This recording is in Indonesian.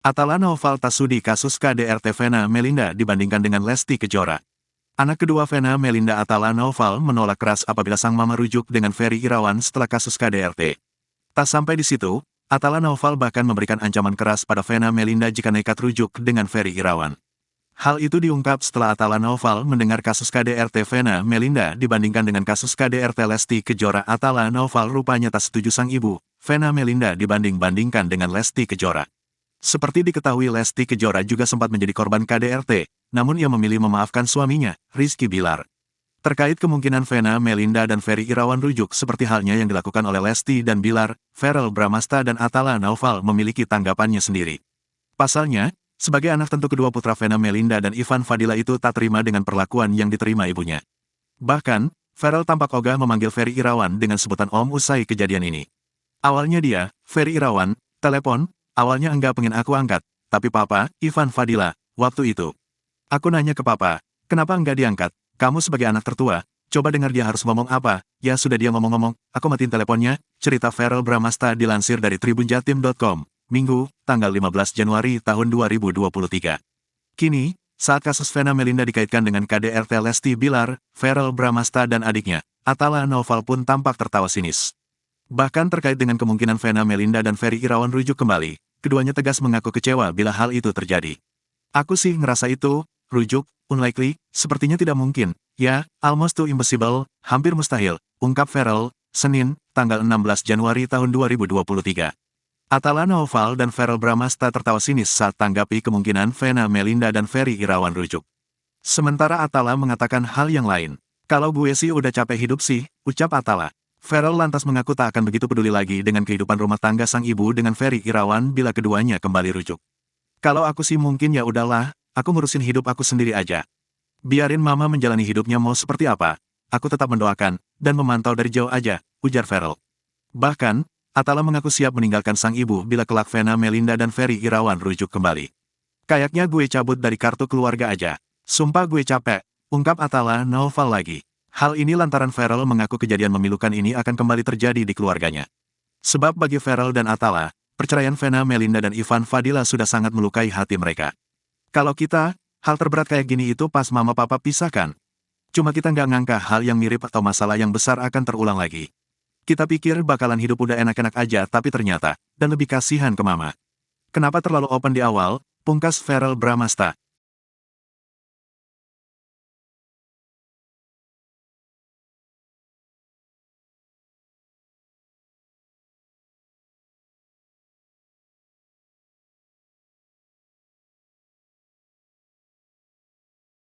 Atala Naufal Tasudi kasus KDRT Vena Melinda dibandingkan dengan Lesti Kejora. Anak kedua Vena Melinda Atala Naufal menolak keras apabila sang mama rujuk dengan Ferry Irawan setelah kasus KDRT. Tak sampai di situ, Atala Naufal bahkan memberikan ancaman keras pada Vena Melinda jika nekat rujuk dengan Ferry Irawan. Hal itu diungkap setelah Atala Naufal mendengar kasus KDRT Vena Melinda dibandingkan dengan kasus KDRT Lesti Kejora. Atala Naufal rupanya tak setuju sang ibu, Vena Melinda dibanding-bandingkan dengan Lesti Kejora. Seperti diketahui Lesti Kejora juga sempat menjadi korban KDRT, namun ia memilih memaafkan suaminya, Rizky Bilar. Terkait kemungkinan Vena Melinda dan Ferry Irawan rujuk seperti halnya yang dilakukan oleh Lesti dan Bilar, Verrell Bramasta dan Atala Naufal memiliki tanggapannya sendiri. Pasalnya, sebagai anak tentu kedua putra Vena Melinda dan Ivan Fadila itu tak terima dengan perlakuan yang diterima ibunya. Bahkan, Verrell tampak ogah memanggil Ferry Irawan dengan sebutan Om usai kejadian ini. Awalnya dia, Ferry Irawan, telepon, awalnya enggak pengen aku angkat, tapi Papa, Ivan Fadila, waktu itu. Aku nanya ke Papa, kenapa enggak diangkat? Kamu sebagai anak tertua, coba dengar dia harus ngomong apa. Ya sudah dia ngomong-ngomong, aku matiin teleponnya, cerita Verrell Bramasta dilansir dari tribunjatim.com, Minggu, tanggal 15 Januari tahun 2023. Kini, saat kasus Vena Melinda dikaitkan dengan KDRT Lesti Bilar, Verrell Bramasta dan adiknya, Atala Naufal pun tampak tertawa sinis. Bahkan terkait dengan kemungkinan Vena Melinda dan Ferry Irawan rujuk kembali, keduanya tegas mengaku kecewa bila hal itu terjadi. Aku sih ngerasa itu, rujuk, unlikely, sepertinya tidak mungkin, ya, almost too impossible, hampir mustahil, ungkap Verrell, Senin, tanggal 16 Januari tahun 2023. Atala Naufal dan Verrell Bramasta tertawa sinis saat tanggapi kemungkinan Vena Melinda dan Ferry Irawan rujuk. Sementara Atala mengatakan hal yang lain. Kalau gue sih udah capek hidup sih, ucap Atala. Verrell lantas mengaku tak akan begitu peduli lagi dengan kehidupan rumah tangga sang ibu dengan Ferry Irawan bila keduanya kembali rujuk. Kalau aku sih mungkin ya udahlah, aku ngurusin hidup aku sendiri aja. Biarin mama menjalani hidupnya mau seperti apa, aku tetap mendoakan, dan memantau dari jauh aja, ujar Verrell. Bahkan, Atala mengaku siap meninggalkan sang ibu bila kelak Vena Melinda dan Ferry Irawan rujuk kembali. Kayaknya gue cabut dari kartu keluarga aja. Sumpah gue capek, ungkap Atala Naufal lagi. Hal ini lantaran Verrell mengaku kejadian memilukan ini akan kembali terjadi di keluarganya. Sebab bagi Verrell dan Atala, perceraian Vena Melinda dan Ivan Fadila sudah sangat melukai hati mereka. Kalau kita, hal terberat kayak gini itu pas mama papa pisahkan. Cuma kita nggak ngangka hal yang mirip atau masalah yang besar akan terulang lagi. Kita pikir bakalan hidup udah enak-enak aja tapi ternyata, dan lebih kasihan ke mama. Kenapa terlalu open di awal, pungkas Verrell Bramasta.